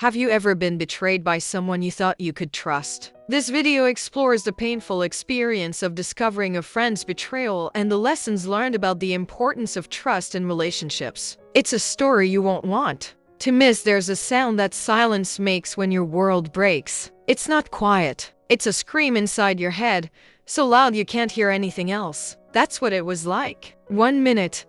Have you ever been betrayed by someone you thought you could trust? This video explores the painful experience of discovering a friend's betrayal and the lessons learned about the importance of trust in relationships. It's a story you won't want to miss. There's a sound that silence makes when your world breaks. It's not quiet. It's a scream inside your head, so loud you can't hear anything else. That's what it was like. 1 minute,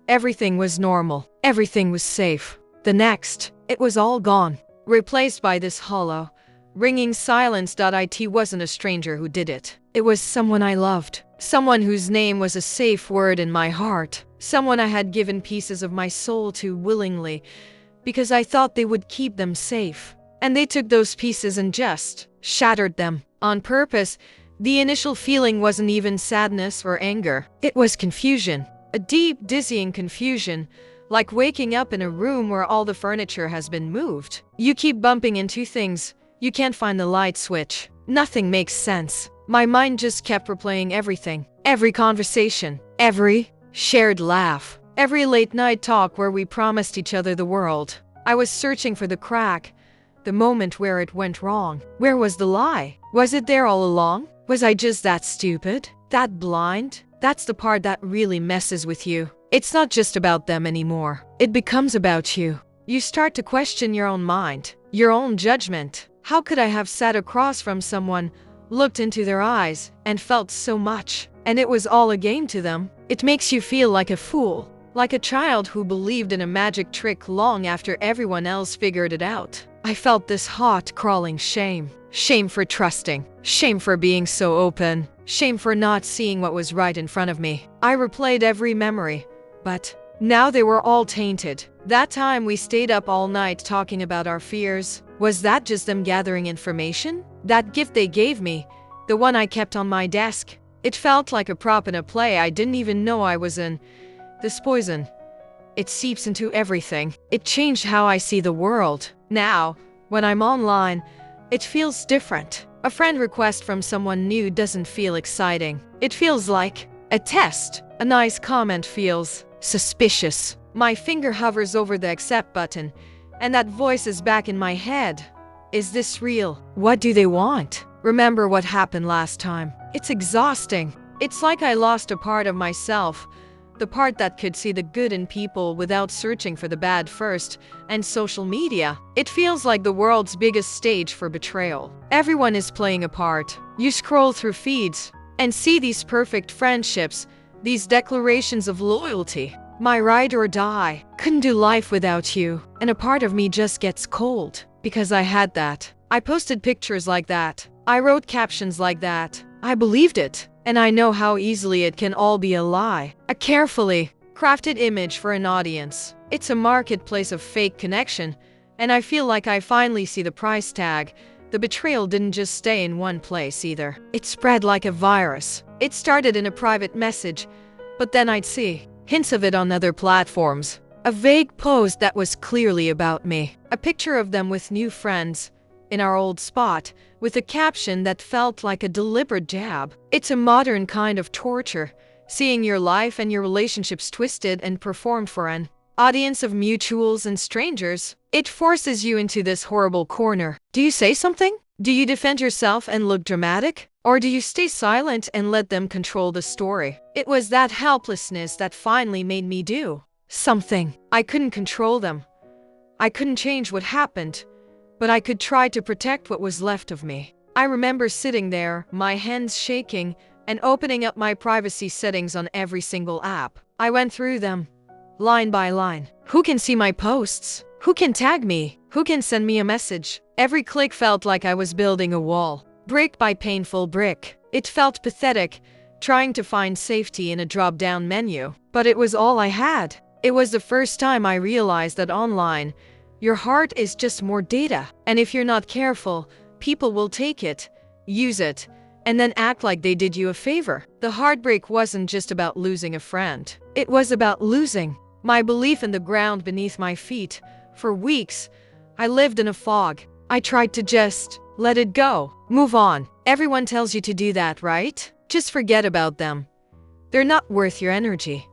everything was normal. Everything was safe. The next, it was all gone, replaced by this hollow, ringing silence. It wasn't a stranger who did it. It was someone I loved. Someone whose name was a safe word in my heart. Someone I had given pieces of my soul to willingly, because I thought they would keep them safe. And they took those pieces and just shattered them on purpose. The initial feeling wasn't even sadness or anger. It was confusion. A deep, dizzying confusion, like waking up in a room where all the furniture has been moved. You keep bumping into things. You can't find the light switch. Nothing makes sense. My mind just kept replaying everything. Every conversation. Every shared laugh. Every late night talk where we promised each other the world. I was searching for the crack. The moment where it went wrong. Where was the lie? Was it there all along? Was I just that stupid? That blind? That's the part that really messes with you. It's not just about them anymore. It becomes about you. You start to question your own mind, your own judgment. How could I have sat across from someone, looked into their eyes, and felt so much? And it was all a game to them. It makes you feel like a fool, like a child who believed in a magic trick long after everyone else figured it out. I felt this hot, crawling shame. Shame for trusting. Shame for being so open. Shame for not seeing what was right in front of me. I replayed every memory, but now they were all tainted. That time we stayed up all night talking about our fears, was that just them gathering information? That gift they gave me, the one I kept on my desk, it felt like a prop in a play I didn't even know I was in. This poison, it seeps into everything. It changed how I see the world. Now, when I'm online, it feels different. A friend request from someone new doesn't feel exciting. It feels like a test. A nice comment feels suspicious. My finger hovers over the accept button, and that voice is back in my head. Is this real? What do they want? Remember what happened last time. It's exhausting. It's like I lost a part of myself, the part that could see the good in people without searching for the bad first. And social media, it feels like the world's biggest stage for betrayal. Everyone is playing a part. You scroll through feeds and see these perfect friendships, these declarations of loyalty. My ride or die. Couldn't do life without you. And a part of me just gets cold because I had that. I posted pictures like that. I wrote captions like that. I believed it. And I know how easily it can all be a lie. A carefully crafted image for an audience. It's a marketplace of fake connection, and I feel like I finally see the price tag. The betrayal didn't just stay in one place either. It spread like a virus. It started in a private message, but then I'd see hints of it on other platforms. A vague post that was clearly about me. A picture of them with new friends in our old spot, with a caption that felt like a deliberate jab. It's a modern kind of torture, seeing your life and your relationships twisted and performed for an audience of mutuals and strangers. It forces you into this horrible corner. Do you say something? Do you defend yourself and look dramatic? Or do you stay silent and let them control the story? It was that helplessness that finally made me do something. I couldn't control them. I couldn't change what happened, but I could try to protect what was left of me. I remember sitting there, my hands shaking, and opening up my privacy settings on every single app. I went through them, line by line. Who can see my posts? Who can tag me? Who can send me a message? Every click felt like I was building a wall, brick by painful brick. It felt pathetic, trying to find safety in a drop-down menu. But it was all I had. It was the first time I realized that online, your heart is just more data. And if you're not careful, people will take it, use it, and then act like they did you a favor. The heartbreak wasn't just about losing a friend. It was about losing my belief in the ground beneath my feet. For weeks, I lived in a fog. I tried to just let it go, move on. Everyone tells you to do that, right? Just forget about them. They're not worth your energy.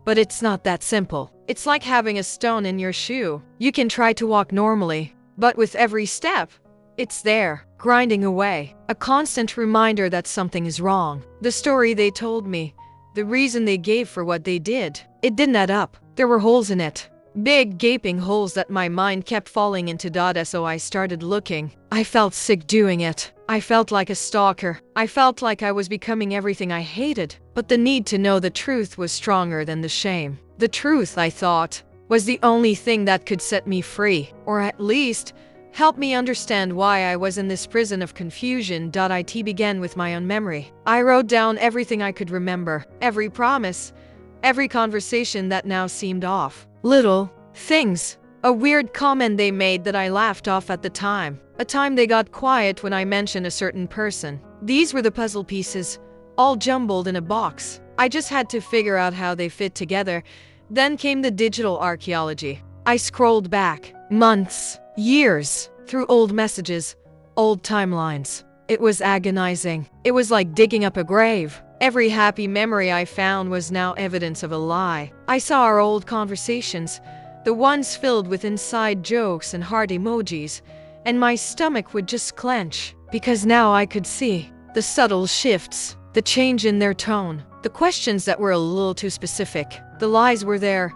But it's not that simple. It's like having a stone in your shoe. You can try to walk normally, But with every step, it's there, grinding away, a constant reminder that something is wrong. The story they told me, the reason they gave for what they did, it didn't add up. There were holes in it. Big, gaping holes that my mind kept falling into. So I started looking. I felt sick doing it. I felt like a stalker. I felt like I was becoming everything I hated. But the need to know the truth was stronger than the shame. The truth, I thought, was the only thing that could set me free, or at least help me understand why I was in this prison of confusion. It began with my own memory. I wrote down everything I could remember, every promise, every conversation that now seemed off. Little things. A weird comment they made that I laughed off at the time. A time they got quiet when I mentioned a certain person. These were the puzzle pieces, all jumbled in a box. I just had to figure out how they fit together. Then came the digital archaeology. I scrolled back, months, years, through old messages, old timelines. It was agonizing. It was like digging up a grave. Every happy memory I found was now evidence of a lie. I saw our old conversations, the ones filled with inside jokes and heart emojis, and my stomach would just clench, because now I could see the subtle shifts, the change in their tone, the questions that were a little too specific. The lies were there,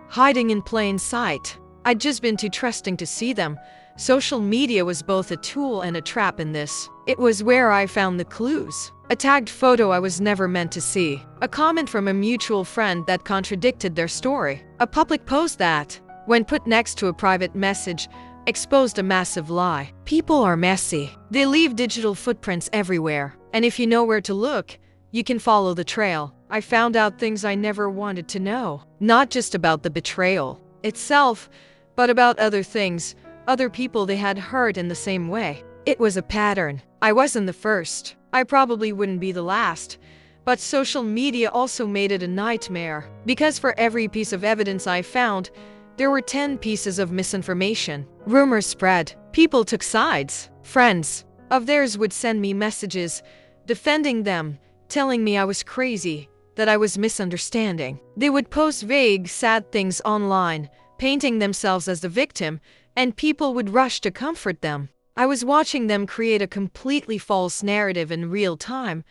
hiding in plain sight. I'd just been too trusting to see them. Social media was both a tool and a trap in this. It was where I found the clues. A tagged photo I was never meant to see. A comment from a mutual friend that contradicted their story. A public post that, when put next to a private message, exposed a massive lie. People are messy. They leave digital footprints everywhere. And if you know where to look, you can follow the trail. I found out things I never wanted to know. Not just about the betrayal itself, but about other things, other people they had hurt in the same way. It was a pattern. I wasn't the first. I probably wouldn't be the last. But social media also made it a nightmare. Because for every piece of evidence I found, there were 10 pieces of misinformation. Rumors spread. People took sides. Friends of theirs would send me messages, defending them, telling me I was crazy, that I was misunderstanding. They would post vague, sad things online, painting themselves as the victim, and people would rush to comfort them. I was watching them create a completely false narrative in real time,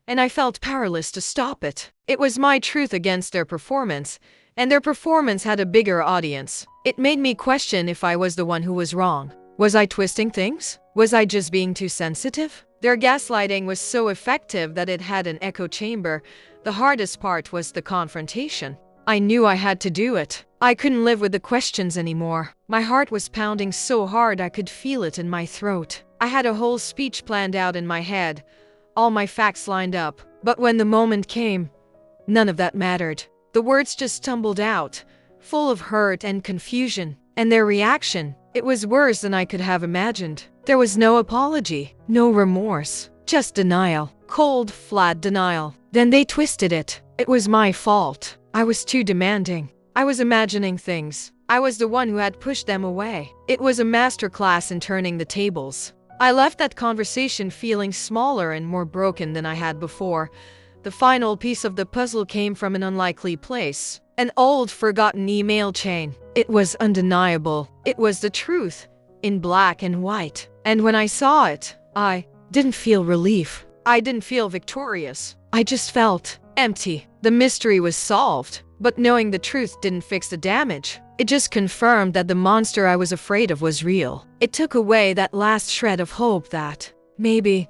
and I felt powerless to stop it. It was my truth against their performance, and their performance had a bigger audience. It made me question if I was the one who was wrong. Was I twisting things? Was I just being too sensitive? Their gaslighting was so effective that it had an echo chamber. The hardest part was the confrontation. I knew I had to do it. I couldn't live with the questions anymore. My heart was pounding so hard I could feel it in my throat. I had a whole speech planned out in my head, all my facts lined up. But when the moment came, none of that mattered. The words just tumbled out, full of hurt and confusion. And their reaction, it was worse than I could have imagined. There was no apology, no remorse, just denial. Cold, flat denial. Then they twisted it. It was my fault. I was too demanding. I was imagining things. I was the one who had pushed them away. It was a masterclass in turning the tables. I left that conversation feeling smaller and more broken than I had before. The final piece of the puzzle came from an unlikely place. An old, forgotten email chain. It was undeniable. It was the truth, in black and white. And when I saw it, I didn't feel relief. I didn't feel victorious. I just felt empty. The mystery was solved, but knowing the truth didn't fix the damage. It just confirmed that the monster I was afraid of was real. It took away that last shred of hope that maybe,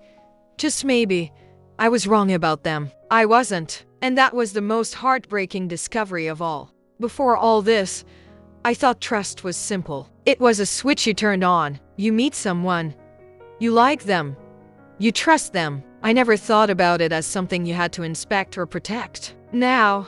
just maybe, I was wrong about them. I wasn't. And that was the most heartbreaking discovery of all. Before all this, I thought trust was simple. It was a switch you turned on. You meet someone, you like them, you trust them. I never thought about it as something you had to inspect or protect. Now,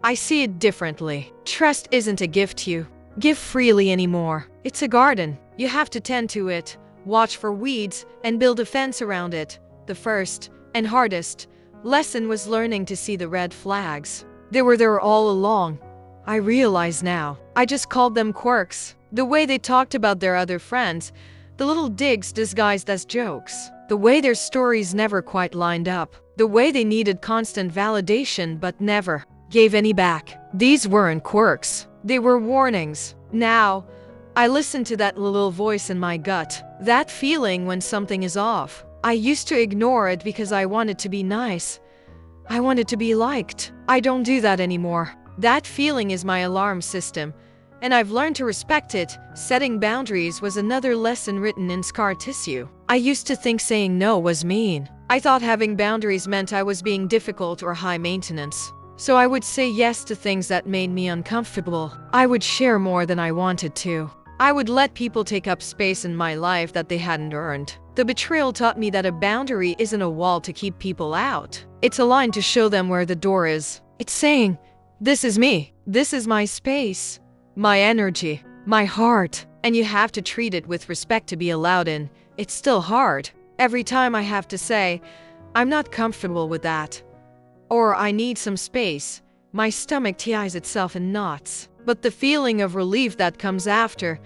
I see it differently. Trust isn't a gift you give freely anymore. It's a garden. You have to tend to it, watch for weeds, and build a fence around it. The first and hardest lesson was learning to see the red flags. They were there all along. I realize now. I just called them quirks. The way they talked about their other friends, the little digs disguised as jokes. The way their stories never quite lined up. The way they needed constant validation but never gave any back. These weren't quirks. They were warnings. Now, I listen to that little voice in my gut, that feeling when something is off. I used to ignore it because I wanted to be nice. I wanted to be liked. I don't do that anymore. That feeling is my alarm system, and I've learned to respect it. Setting boundaries was another lesson written in scar tissue. I used to think saying no was mean. I thought having boundaries meant I was being difficult or high maintenance. So I would say yes to things that made me uncomfortable. I would share more than I wanted to. I would let people take up space in my life that they hadn't earned. The betrayal taught me that a boundary isn't a wall to keep people out. It's a line to show them where the door is. It's saying, this is me. This is my space, my energy, my heart. And you have to treat it with respect to be allowed in. It's still hard. Every time I have to say, I'm not comfortable with that, or I need some space, my stomach ties itself in knots. But the feeling of relief that comes after,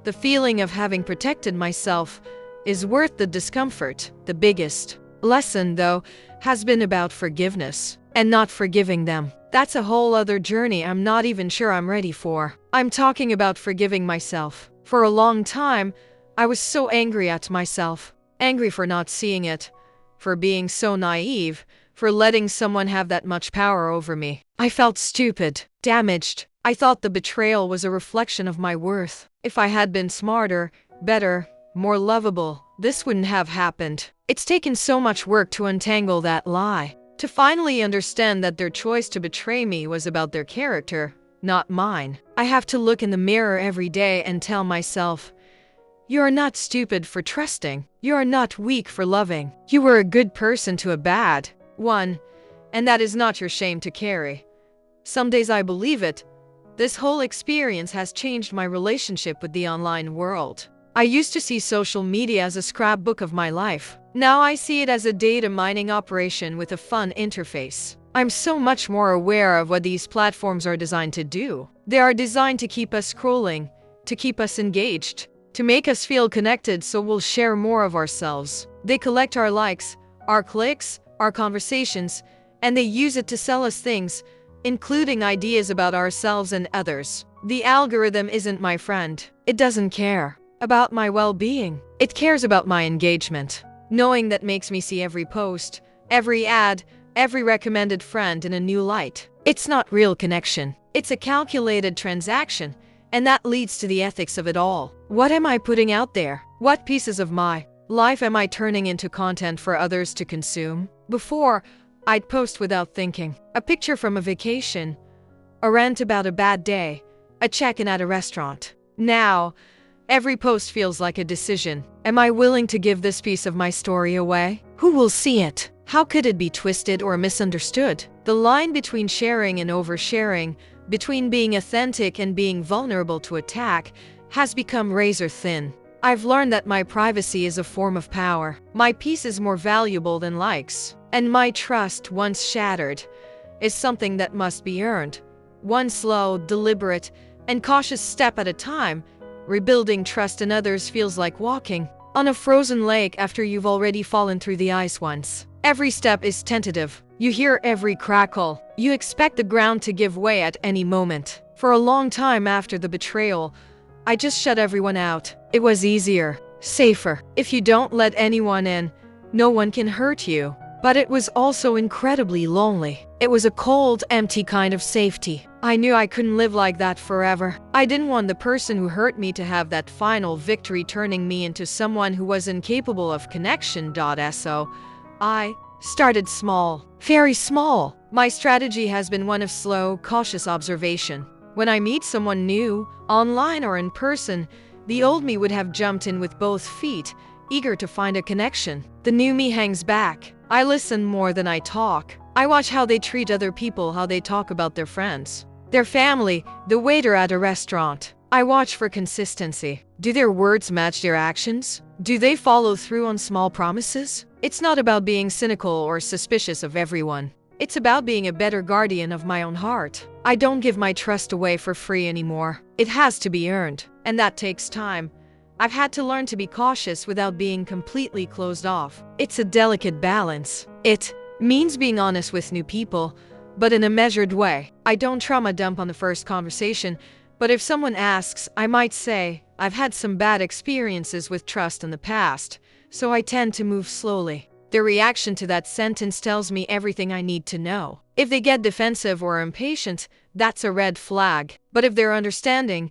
the feeling of having protected myself, is worth the discomfort. The biggest lesson, though, has been about forgiveness and not forgiving them. That's a whole other journey I'm not even sure I'm ready for. I'm talking about forgiving myself. For a long time, I was so angry at myself. Angry for not seeing it, for being so naive, for letting someone have that much power over me. I felt stupid, damaged. I thought the betrayal was a reflection of my worth. If I had been smarter, better, more lovable, this wouldn't have happened. It's taken so much work to untangle that lie, to finally understand that their choice to betray me was about their character, not mine. I have to look in the mirror every day and tell myself, you are not stupid for trusting. You are not weak for loving. You were a good person to a bad one, and that is not your shame to carry. Some days I believe it. This whole experience has changed my relationship with the online world. I used to see social media as a scrapbook of my life. Now I see it as a data mining operation with a fun interface. I'm so much more aware of what these platforms are designed to do. They are designed to keep us scrolling, to keep us engaged, to make us feel connected so we'll share more of ourselves. They collect our likes, our clicks, our conversations, and they use it to sell us things, including ideas about ourselves and others. The algorithm isn't my friend. It doesn't care about my well-being. It cares about my engagement. Knowing that makes me see every post, every ad, every recommended friend in a new light. It's not real connection. It's a calculated transaction, and that leads to the ethics of it all. What am I putting out there? What pieces of my life am I turning into content for others to consume? Before, I'd post without thinking. A picture from a vacation, a rant about a bad day, a check-in at a restaurant. Now, every post feels like a decision. Am I willing to give this piece of my story away? Who will see it? How could it be twisted or misunderstood? The line between sharing and oversharing, between being authentic and being vulnerable to attack, has become razor thin. I've learned that my privacy is a form of power. My peace is more valuable than likes. And my trust, once shattered, is something that must be earned. One slow, deliberate, and cautious step at a time. Rebuilding trust in others feels like walking on a frozen lake after you've already fallen through the ice once. Every step is tentative. You hear every crackle. You expect the ground to give way at any moment. For a long time after the betrayal, I just shut everyone out. It was easier, safer. If you don't let anyone in, no one can hurt you. But it was also incredibly lonely. It was a cold, empty kind of safety. I knew I couldn't live like that forever. I didn't want the person who hurt me to have that final victory, turning me into someone who was incapable of connection. So I started small, very small. My strategy has been one of slow, cautious observation. When I meet someone new, online or in person, the old me would have jumped in with both feet, eager to find a connection. The new me hangs back. I listen more than I talk. I watch how they treat other people, how they talk about their friends, their family, the waiter at a restaurant. I watch for consistency. Do their words match their actions? Do they follow through on small promises? It's not about being cynical or suspicious of everyone. It's about being a better guardian of my own heart. I don't give my trust away for free anymore. It has to be earned, and that takes time. I've had to learn to be cautious without being completely closed off. It's a delicate balance. It means being honest with new people, but in a measured way. I don't trauma dump on the first conversation, but if someone asks, I might say, I've had some bad experiences with trust in the past, so I tend to move slowly. Their reaction to that sentence tells me everything I need to know. If they get defensive or impatient, that's a red flag. But if they're understanding,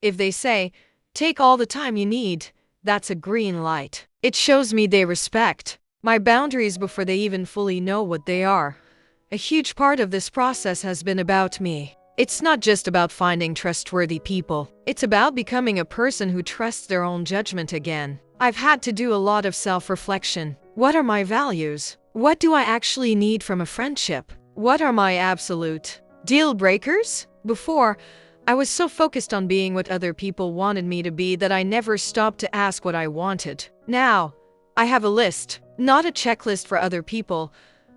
if they say, "Take all the time you need," that's a green light. It shows me they respect my boundaries before they even fully know what they are. A huge part of this process has been about me. It's not just about finding trustworthy people. It's about becoming a person who trusts their own judgment again. I've had to do a lot of self-reflection. What are my values? What do I actually need from a friendship? What are my absolute deal breakers? Before, I was so focused on being what other people wanted me to be that I never stopped to ask what I wanted. Now, I have a list, not a checklist for other people,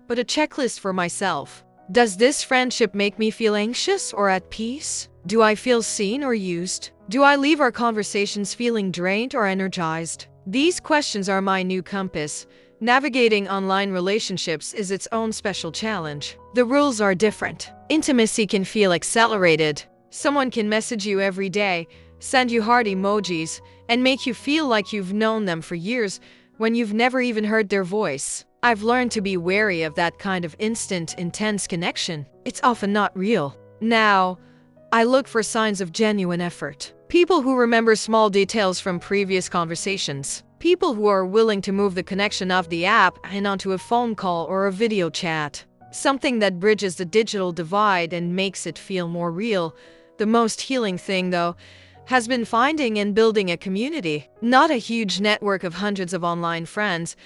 but a checklist for myself. Does this friendship make me feel anxious or at peace? Do I feel seen or used? Do I leave our conversations feeling drained or energized? These questions are my new compass. Navigating online relationships is its own special challenge. The rules are different. Intimacy can feel accelerated. Someone can message you every day, send you heart emojis, and make you feel like you've known them for years when you've never even heard their voice. I've learned to be wary of that kind of instant, intense connection. It's often not real. Now, I look for signs of genuine effort. People who remember small details from previous conversations. People who are willing to move the connection off the app and onto a phone call or a video chat. Something that bridges the digital divide and makes it feel more real. The most healing thing, though, has been finding and building a community. Not a huge network of hundreds of online friends,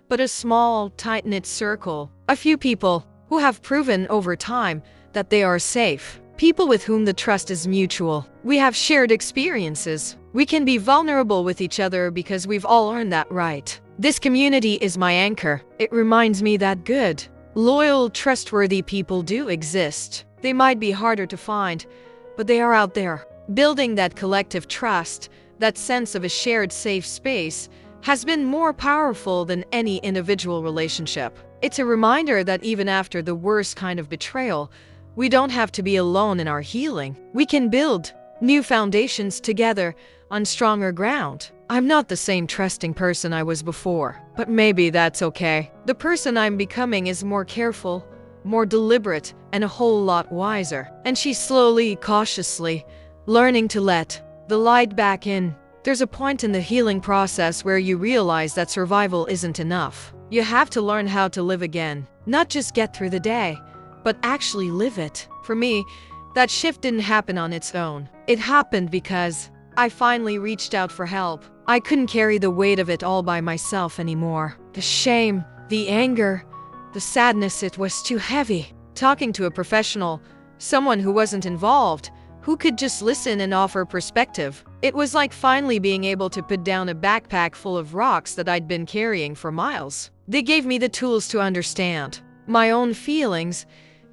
but a small, tight-knit circle. A few people who have proven over time that they are safe. People with whom the trust is mutual. We have shared experiences. We can be vulnerable with each other because we've all earned that right. This community is my anchor. It reminds me that good, loyal, trustworthy people do exist. They might be harder to find, but they are out there. Building that collective trust, that sense of a shared safe space, has been more powerful than any individual relationship. It's a reminder that even after the worst kind of betrayal, we don't have to be alone in our healing. We can build new foundations together on stronger ground. I'm not the same trusting person I was before, but maybe that's okay. The person I'm becoming is more careful, more deliberate, and a whole lot wiser. And she's slowly, cautiously, learning to let the light back in. There's a point in the healing process where you realize that survival isn't enough. You have to learn how to live again. Not just get through the day, but actually live it. For me, that shift didn't happen on its own. It happened because I finally reached out for help. I couldn't carry the weight of it all by myself anymore. The shame, the anger, the sadness, it was too heavy. Talking to a professional, someone who wasn't involved, who could just listen and offer perspective. It was like finally being able to put down a backpack full of rocks that I'd been carrying for miles. They gave me the tools to understand my own feelings,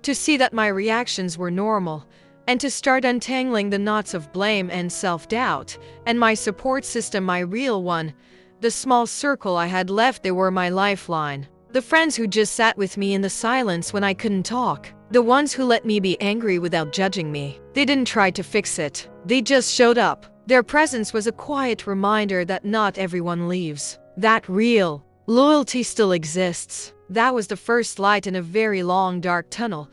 to see that my reactions were normal, and to start untangling the knots of blame and self-doubt. And my support system, my real one, the small circle I had left, they were my lifeline. The friends who just sat with me in the silence when I couldn't talk. The ones who let me be angry without judging me. They didn't try to fix it. They just showed up. Their presence was a quiet reminder that not everyone leaves. That real loyalty still exists. That was the first light in a very long, dark tunnel.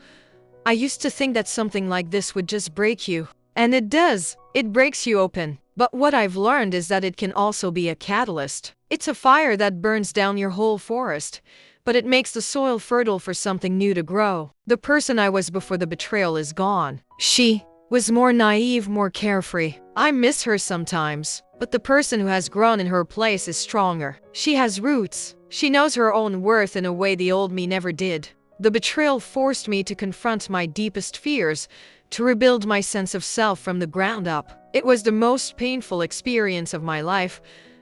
I used to think that something like this would just break you. And it does. It breaks you open. But what I've learned is that it can also be a catalyst. It's a fire that burns down your whole forest, but it makes the soil fertile for something new to grow. The person I was before the betrayal is gone. She was more naive, more carefree. I miss her sometimes. But the person who has grown in her place is stronger. She has roots. She knows her own worth in a way the old me never did. The betrayal forced me to confront my deepest fears, to rebuild my sense of self from the ground up. It was the most painful experience of my life,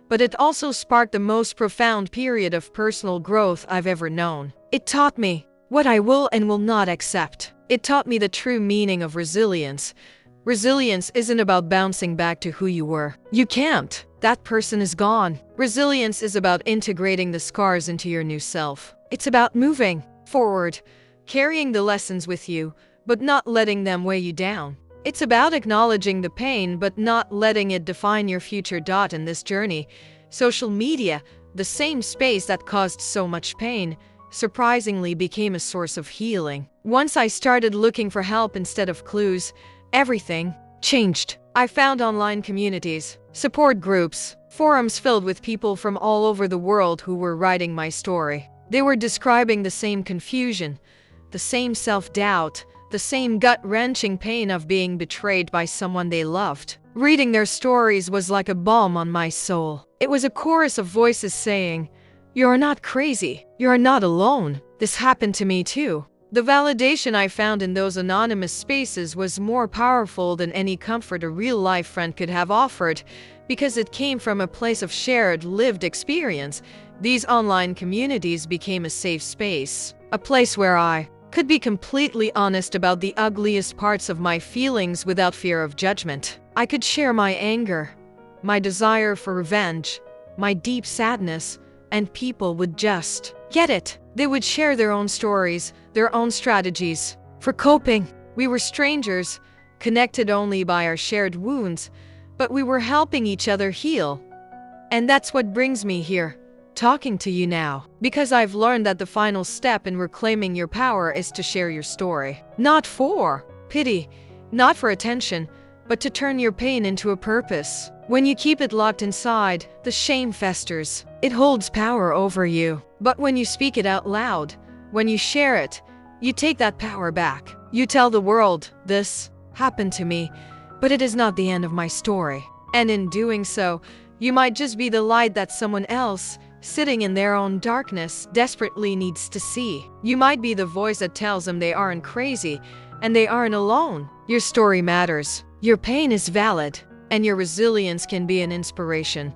but it also sparked the most profound period of personal growth I've ever known. It taught me what I will and will not accept. It taught me the true meaning of resilience. Resilience isn't about bouncing back to who you were. You can't. That person is gone. Resilience is about integrating the scars into your new self. It's about moving forward, carrying the lessons with you, but not letting them weigh you down. It's about acknowledging the pain but not letting it define your future. In this journey, social media, the same space that caused so much pain, surprisingly became a source of healing. Once I started looking for help instead of clues, everything changed. I found online communities, support groups, forums filled with people from all over the world who were writing my story. They were describing the same confusion, the same self-doubt, the same gut-wrenching pain of being betrayed by someone they loved. Reading their stories was like a balm on my soul. It was a chorus of voices saying, "You're not crazy. You're not alone. This happened to me too." The validation I found in those anonymous spaces was more powerful than any comfort a real-life friend could have offered, because it came from a place of shared, lived experience. These online communities became a safe space, a place where I could be completely honest about the ugliest parts of my feelings without fear of judgment. I could share my anger, my desire for revenge, my deep sadness, and people would just get it. They would share their own stories, their own strategies for coping. We were strangers, connected only by our shared wounds, but we were helping each other heal. And that's what brings me here, talking to you now, because I've learned that the final step in reclaiming your power is to share your story. Not for pity, not for attention, but to turn your pain into a purpose. When you keep it locked inside, the shame festers. It holds power over you. But when you speak it out loud, when you share it, you take that power back. You tell the world, "This happened to me, but it is not the end of my story." And in doing so, you might just be the light that someone else, sitting in their own darkness, desperately needs to see. You might be the voice that tells them they aren't crazy, and they aren't alone. Your story matters. Your pain is valid, and your resilience can be an inspiration.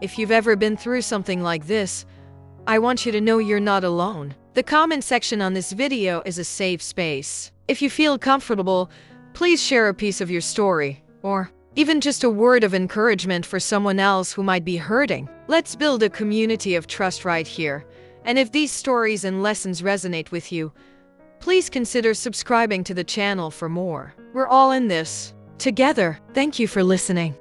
If you've ever been through something like this, I want you to know you're not alone. The comment section on this video is a safe space. If you feel comfortable, please share a piece of your story, or even just a word of encouragement for someone else who might be hurting. Let's build a community of trust right here. And if these stories and lessons resonate with you, please consider subscribing to the channel for more. We're all in this together. Thank you for listening.